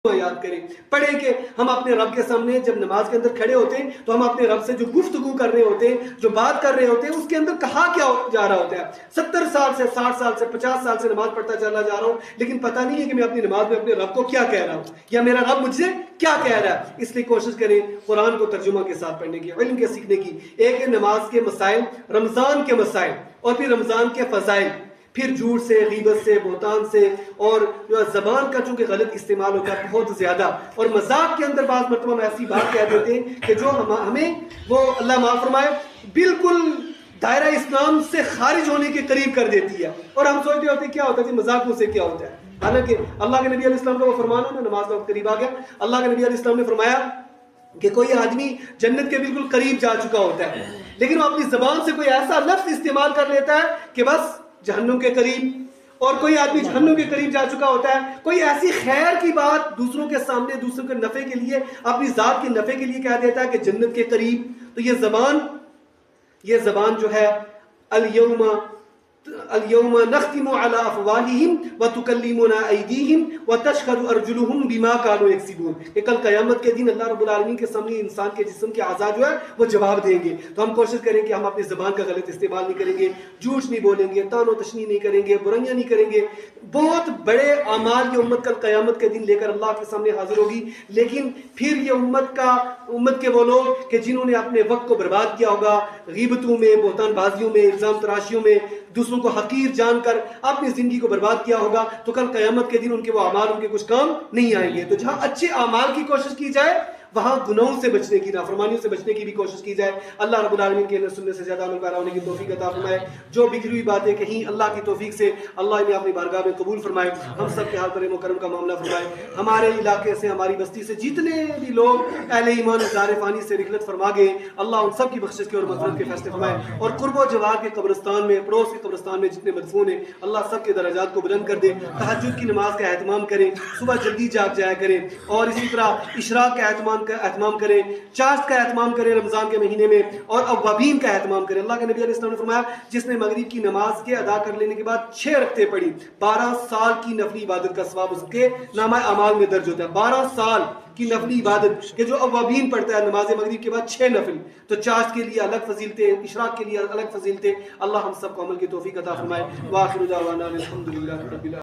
یاد کریں، پڑھیں کہ ہم اپنے رب کے سامنے جب نماز کے اندر کھڑے ہوتے ہیں تو ہم اپنے رب سے جو گفتگو کر رہے ہوتے ہیں، جو بات کر رہے ہوتے ہیں، اس کے اندر کہا کیا جا رہا ہوتا ہے۔ 70 سال سے 60 سال سے 50 سال سے نماز پڑھتا چلا جا رہا ہوں، لیکن پتہ نہیں ہے کہ میں اپنی نماز میں اپنے رب کو کیا کہہ رہا ہوں یا میرا رب مجھ سے کیا کہہ رہا ہے۔ اس لیے کوشش کریں قرآن کو ترجمہ کے ساتھ پڑھنے کی، علم کے سیکھنے کی۔ ایک ہے نماز کے مسائل، رمضان کے مسائل، اور پھر رمضان کے فضائل، پھر جھوٹ سے، غیبت سے، بہتان سے، اور جو زبان کا چونکہ غلط استعمال ہوتا ہے بہت زیادہ، اور مذاق کے اندر بعض مرتبہ ہم ایسی بات کہہ دیتے ہیں کہ جو ہمیں وہ اللہ معاف فرمائے بالکل دائرہ اسلام سے خارج ہونے کے قریب کر دیتی ہے، اور ہم سوچتے ہوتے ہیں کیا ہوتا ہے جی مذاق سے کیا ہوتا ہے۔ حالانکہ اللہ کے نبی علیہ السلام کا وہ فرمان ہے، نماز کا وقت قریب آ گیا، اللہ کے نبی علیہ السلام نے فرمایا کہ کوئی آدمی جنت کے بالکل قریب جا چکا ہوتا ہے، لیکن وہ اپنی زبان سے کوئی ایسا لفظ استعمال کر لیتا ہے کہ بس جہنم کے قریب، اور کوئی آدمی جہنم کے قریب جا چکا ہوتا ہے۔ کوئی ایسی خیر کی بات دوسروں کے سامنے، دوسروں کے نفع کے لیے، اپنی ذات کے نفع کے لیے کہہ دیتا ہے کہ جنت کے قریب۔ تو یہ زبان جو ہے اليوم نختم على افواههم وتكلمنا ايديهم وتشهد ارجلهم بما كانوا يكسبون، کہ کل قیامت کے دن اللہ رب العالمین کے سامنے انسان کے جسم کے اعضاء جو ہے وہ جواب دیں گے۔ تو ہم کوشش کریں کہ ہم اپنی زبان کا غلط استعمال نہیں کریں گے، جھوٹ نہیں بولیں گے، طعن و تشنیع نہیں کریں گے، برائیاں نہیں کریں گے۔ بہت بڑے اعمال یہ امت کل قیامت کے دن لے کر اللہ کے سامنے حاضر ہوگی، لیکن پھر یہ امت کے وہ لوگ کہ جنہوں نے اپنے وقت کو برباد کیا ہوگا غیبتوں میں، بہتان بازیوں میں، الزام تراشیوں میں، دوسروں کو حقیر جان کر اپنی زندگی کو برباد کیا ہوگا، تو کل قیامت کے دن ان کے وہ اعمال ان کے کچھ کام نہیں آئیں گے۔ تو جہاں اچھے اعمال کی کوشش کی جائے وہاں گناہوں سے بچنے کی، نافرمانیوں سے بچنے کی بھی کوشش کی جائے۔ اللہ رب العالمین کے سننے سے زیادہ عمل پیرا ہونے کی توفیق عطا فرمائے۔ جو بگڑی ہوئی باتیں کہیں اللہ کی توفیق سے اللہ انہیں اپنی بارگاہ میں قبول فرمائے۔ ہم سب کے حال پر مکرم کا معاملہ فرمائے۔ ہمارے علاقے سے، ہماری بستی سے جتنے بھی لوگ اہل ایمان دار فانی سے رحلت فرما گئے، اللہ ان سب کی بخشش کے اور مغفرت کے فیصلے فرمائے، اور قرب و جوار کے قبرستان میں، پڑوس کے قبرستان میں جتنے مدفون ہیں اللہ سب کے درجات کو بلند کر دے۔ تہجد کی نماز کا اہتمام کریں، صبح جلدی جاگ جایا کریں، اور اسی طرح اشراق کا اہتمام کریں، چاشت کا اہتمام کریں رمضان کے مہینے میں، اور اوابین کا اہتمام کریں۔ اللہ کے نبی علیہ السلام نے فرمایا جس نے مغرب کی نماز کے ادا کر لینے کے بعد 6 رکعتیں پڑھی، 12 سال کی نفلی عبادت کا ثواب اس کے نامہ اعمال میں درج ہوتا ہے۔ 12 سال کی نفلی عبادت کہ جو اوابین پڑھتا ہے نماز مغرب کے بعد 6 نفل، تو چاشت کے لیے الگ فضیلتیں، اشراق کے لیے الگ فضیلتیں۔ اللہ ہم سب کو عمل کی توفیق عطا فرمائے۔ وآخر دعوانا الحمدللہ رب العالمین۔